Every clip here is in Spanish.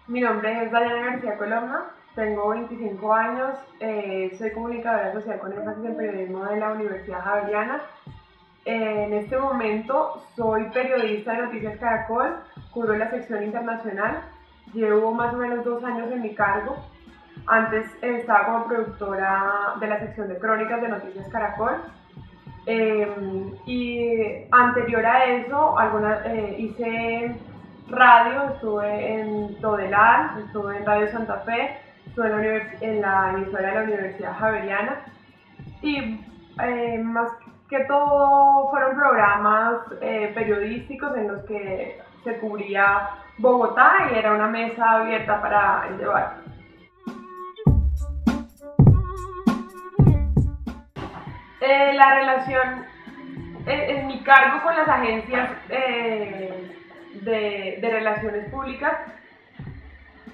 Mi nombre es Dayana García Colomna, tengo 25 años, soy comunicadora social con énfasis en periodismo de la Universidad Javeriana. En este momento soy periodista de Noticias Caracol, cubro la sección internacional, llevo más o menos 2 años en mi cargo. Antes estaba como productora de la sección de crónicas de Noticias Caracol. Y anterior a eso, hice radio, estuve en Todelar, estuve en Radio Santa Fe, estuve en la emisora de la Universidad Javeriana y más que todo fueron programas periodísticos en los que se cubría Bogotá y era una mesa abierta para el debate. La relación en mi cargo con las agencias de relaciones públicas,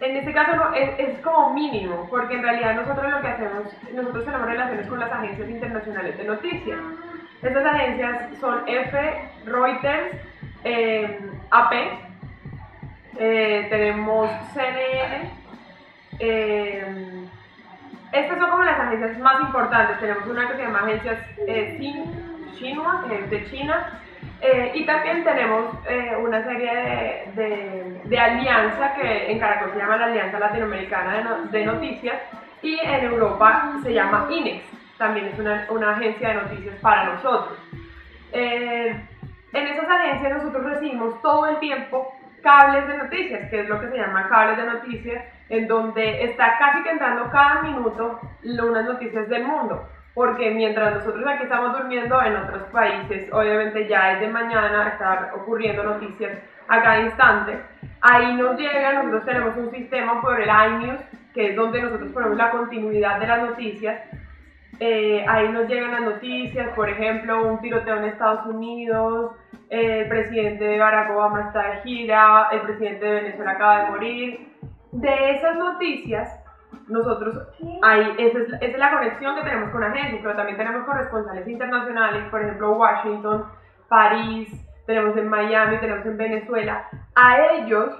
en este caso no, es como mínimo, porque en realidad nosotros tenemos relaciones con las agencias internacionales de noticias. Estas agencias son EFE, Reuters, AP, tenemos CNN. Estas son como las agencias más importantes. Tenemos una que se llama Agencias Xinhua, que es de China, y también tenemos una serie de alianza que en Caracol se llama la Alianza Latinoamericana de Noticias y en Europa se llama INEX, también es una agencia de noticias para nosotros. En esas agencias nosotros recibimos todo el tiempo cables de noticias, que es lo que se llama cables de noticias, en donde está casi que entrando cada minuto unas noticias del mundo, porque mientras nosotros aquí estamos durmiendo, en otros países obviamente ya es de mañana, están ocurriendo noticias a cada instante. Ahí nos llega, nosotros tenemos un sistema por el iNews, que es donde nosotros ponemos la continuidad de las noticias. Ahí nos llegan las noticias, por ejemplo, un tiroteo en Estados Unidos, el presidente Barack Obama está de gira, el presidente de Venezuela acaba de morir. De esas noticias, nosotros, esa es la conexión que tenemos con agencias, pero también tenemos corresponsales internacionales, por ejemplo, Washington, París, tenemos en Miami, tenemos en Venezuela. A ellos,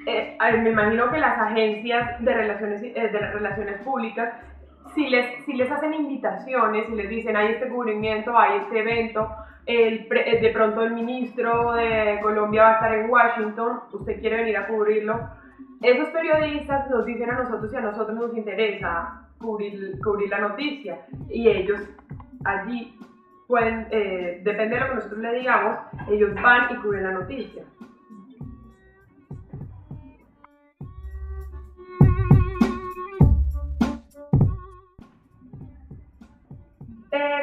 me imagino que las agencias de relaciones públicas, si les hacen invitaciones, si les dicen hay este cubrimiento, hay este evento, de pronto el ministro de Colombia va a estar en Washington, usted quiere venir a cubrirlo, esos periodistas nos dicen a nosotros y a nosotros nos interesa cubrir la noticia y ellos allí pueden, depende de lo que nosotros le digamos, ellos van y cubren la noticia.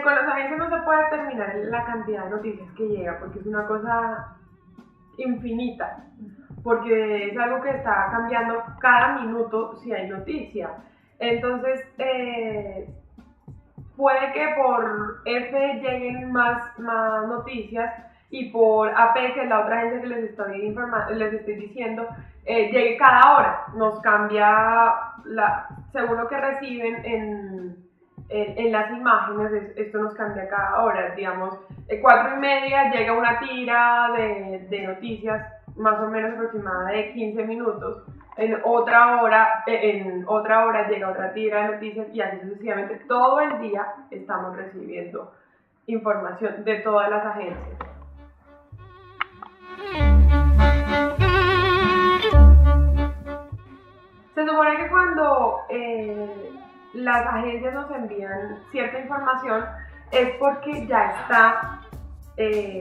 Con las agencias no se puede determinar la cantidad de noticias que llega porque es una cosa infinita, porque es algo que está cambiando cada minuto si hay noticia. Entonces, puede que por F lleguen más noticias y por AP, que es la otra agencia que les estoy diciendo, llegue cada hora. Nos cambia, según lo que reciben en las imágenes, esto nos cambia cada hora. Digamos, 4:30 llega una tira de noticias más o menos aproximada de 15 minutos. En otra hora llega otra tira de noticias y así sucesivamente. Todo el día estamos recibiendo información de todas las agencias. Se supone que cuando las agencias nos envían cierta información es porque ya está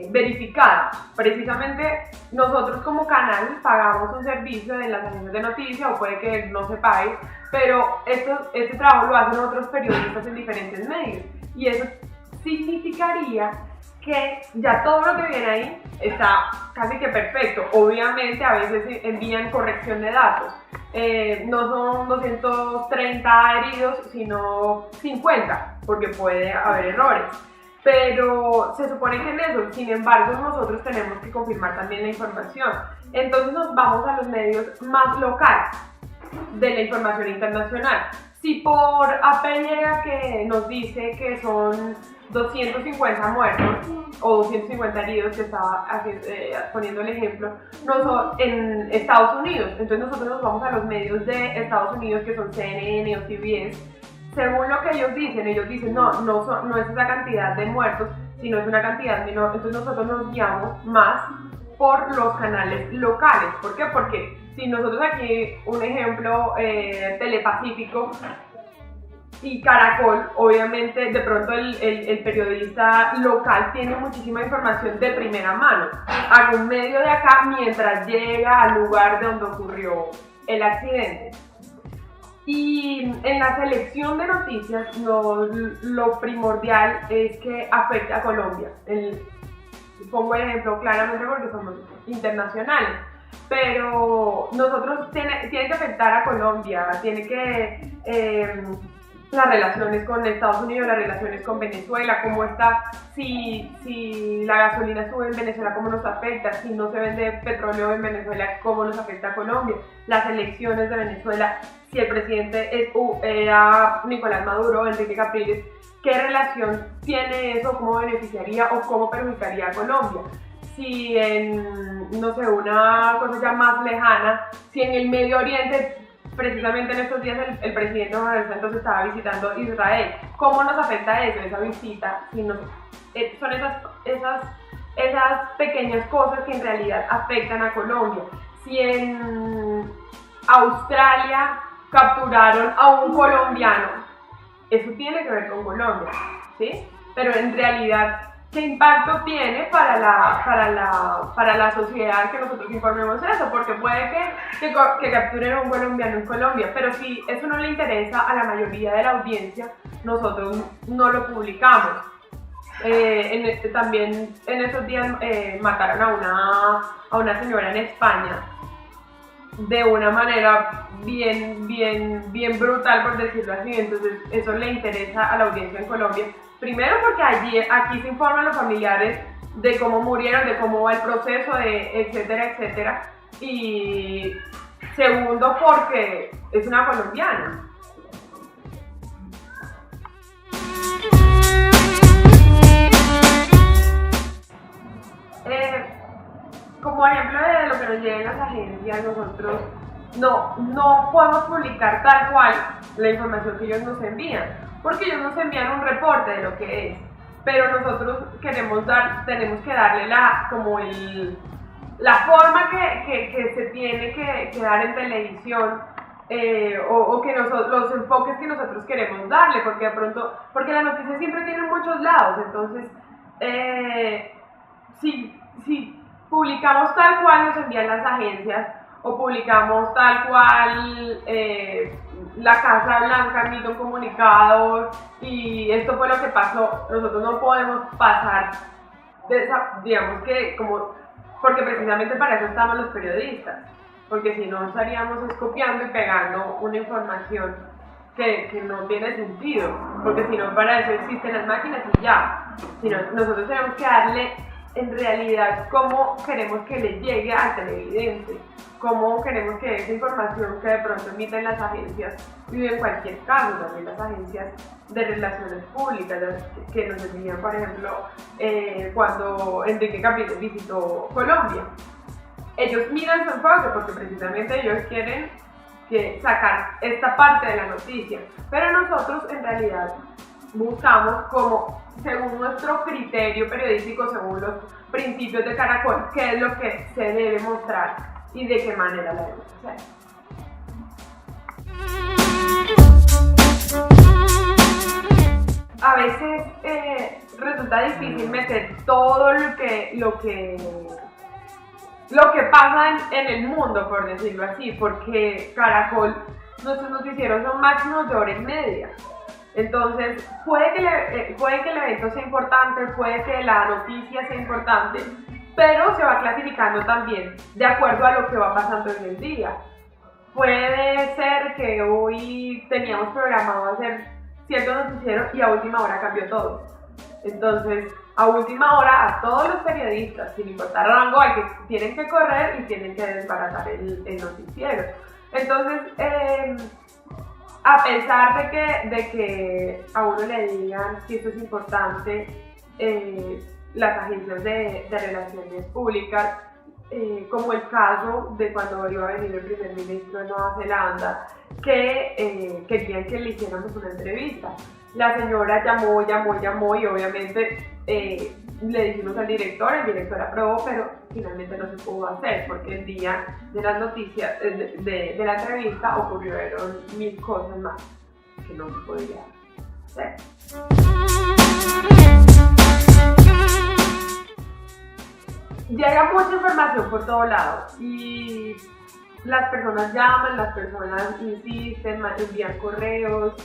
verificada. Precisamente nosotros como canal pagamos un servicio de las agencias de noticias, o puede que no se pague, pero este trabajo lo hacen otros periodistas en diferentes medios y eso significaría que ya todo lo que viene ahí está casi que perfecto. Obviamente a veces envían corrección de datos, no son 230 heridos sino 50 porque puede haber errores, pero se supone que en eso, sin embargo, nosotros tenemos que confirmar también la información. Entonces nos vamos a los medios más locales de la información internacional. Si por AP llega que nos dice que son 250 muertos o 250 heridos, que estaba poniendo el ejemplo, no son en Estados Unidos. Entonces nosotros nos vamos a los medios de Estados Unidos, que son CNN o CBS. Según lo que ellos dicen, no es esa cantidad de muertos, sino es una cantidad menor. Entonces nosotros nos guiamos más por los canales locales. ¿Por qué? Porque si nosotros aquí, un ejemplo, Telepacífico y Caracol, obviamente de pronto el periodista local tiene muchísima información de primera mano. Haga un medio de acá mientras llega al lugar de donde ocurrió el accidente. Y en la selección de noticias lo primordial es que afecte a Colombia. Pongo el ejemplo claramente porque somos internacionales, pero nosotros tiene que afectar a Colombia, tiene que las relaciones con Estados Unidos, las relaciones con Venezuela, cómo está, si la gasolina sube en Venezuela, cómo nos afecta, si no se vende petróleo en Venezuela, cómo nos afecta a Colombia, las elecciones de Venezuela, si el presidente era Nicolás Maduro o Enrique Capriles, qué relación tiene eso, cómo beneficiaría o cómo perjudicaría a Colombia. Si en, no sé, una cosa ya más lejana, si en el Medio Oriente, precisamente en estos días el presidente Manuel Santos estaba visitando Israel, ¿cómo nos afecta eso, esa visita? Si son esas pequeñas cosas que en realidad afectan a Colombia. Si en Australia capturaron a un colombiano, eso tiene que ver con Colombia, ¿sí? Pero en realidad, ¿qué impacto tiene para la sociedad que nosotros informemos eso? Porque puede que capturen a un colombiano en Colombia, pero si eso no le interesa a la mayoría de la audiencia, nosotros no lo publicamos. También en esos días mataron a una señora en España de una manera bien brutal, por decirlo así. Entonces eso le interesa a la audiencia en Colombia. Primero porque aquí se informan los familiares de cómo murieron, de cómo va el proceso, etcétera. Y segundo porque es una colombiana. Como ejemplo de lo que nos llegan las agencias, nosotros no podemos publicar tal cual la información que ellos nos envían, porque ellos nos envían un reporte de lo que es, pero nosotros tenemos que darle la forma que se tiene que dar en televisión, o que los enfoques que nosotros queremos darle, porque la noticia siempre tiene muchos lados. Entonces si publicamos tal cual nos envían las agencias, o publicamos tal cual la Casa Blanca emite un comunicado y esto fue lo que pasó, nosotros no podemos pasar de esa, digamos que porque precisamente para eso estamos los periodistas, porque si no estaríamos copiando y pegando una información que no tiene sentido, porque si no, para eso existen las máquinas y ya. Nosotros tenemos que darle en realidad cómo queremos que le llegue al televidente, cómo queremos que esa información que de pronto emiten las agencias, y en cualquier caso también las agencias de relaciones públicas que nos envían, por ejemplo, cuando Enrique Capriles visitó Colombia, ellos miran su enfoque porque precisamente ellos quieren sacar esta parte de la noticia, pero nosotros en realidad buscamos según nuestro criterio periodístico, según los principios de Caracol, qué es lo que se debe mostrar y de qué manera la debemos hacer. A veces resulta difícil meter todo lo que pasa en el mundo, por decirlo así, porque Caracol, nuestros noticieros son máximos de hora y media. Entonces, puede que el evento sea importante, puede que la noticia sea importante, pero se va clasificando también de acuerdo a lo que va pasando en el día. Puede ser que hoy teníamos programado hacer cierto noticiero y a última hora cambió todo. Entonces, a última hora, a todos los periodistas, sin importar rango, tienen que correr y tienen que desbaratar el noticiero. Entonces, a pesar de que a uno le digan que esto es importante, las agencias de relaciones públicas, como el caso de cuando iba a venir el primer ministro de Nueva Zelanda, que querían que le hiciéramos una entrevista. La señora llamó y obviamente le dijimos al director, el director aprobó, pero finalmente no se pudo hacer porque el día de las noticias, de la entrevista, ocurrieron 1000 cosas más que no se podía hacer. Llega mucha información por todos lados y las personas llaman, las personas insisten, envían correos,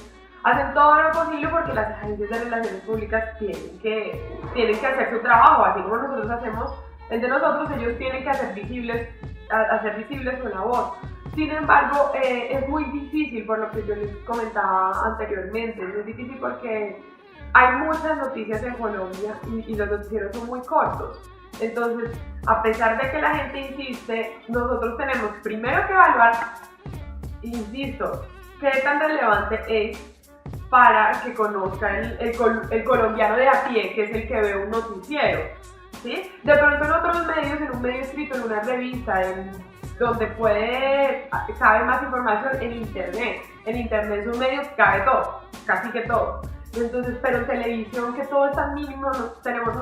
hacen todo lo posible porque las agencias de relaciones públicas tienen que hacer su trabajo, así como nosotros hacemos el de nosotros, ellos tienen que hacer visible su labor. Sin embargo, es muy difícil, por lo que yo les comentaba anteriormente, es muy difícil porque hay muchas noticias en Colombia y los noticieros son muy cortos. Entonces, a pesar de que la gente insiste, nosotros tenemos primero que evaluar, insisto, qué tan relevante es para que conozca el colombiano de a pie, que es el que ve un noticiero, ¿sí? De pronto en otros medios, en un medio escrito, en una revista, donde cabe más información, en internet. En internet es un medio que cabe todo, casi que todo. Entonces, pero en televisión, que todo es tan mínimo, nosotros tenemos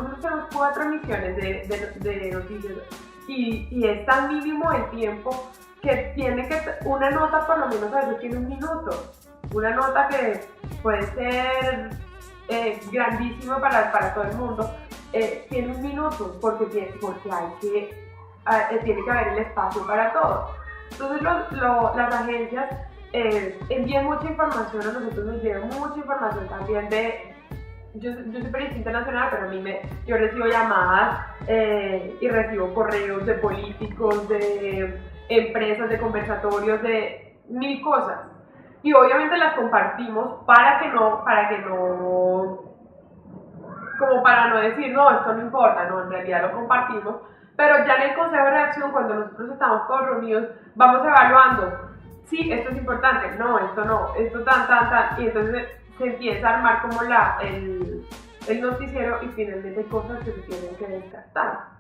4 emisiones de noticias y es tan mínimo el tiempo que una nota por lo menos a veces tiene 1 minuto. Una nota que puede ser grandísima para todo el mundo, tiene 1 minuto porque tiene que haber el espacio para todo. Entonces las agencias envían mucha información, a nosotros nos llega mucha información también yo soy periodista internacional, pero yo recibo llamadas y recibo correos de políticos, de empresas, de conversatorios, de 1000 cosas. Y obviamente las compartimos para no decir, no, esto no importa, no, en realidad lo compartimos. Pero ya en el consejo de redacción, cuando nosotros estamos todos reunidos, vamos evaluando. Sí, esto es importante, no, esto tan, y entonces se empieza a armar como el noticiero y finalmente hay cosas que se tienen que descartar.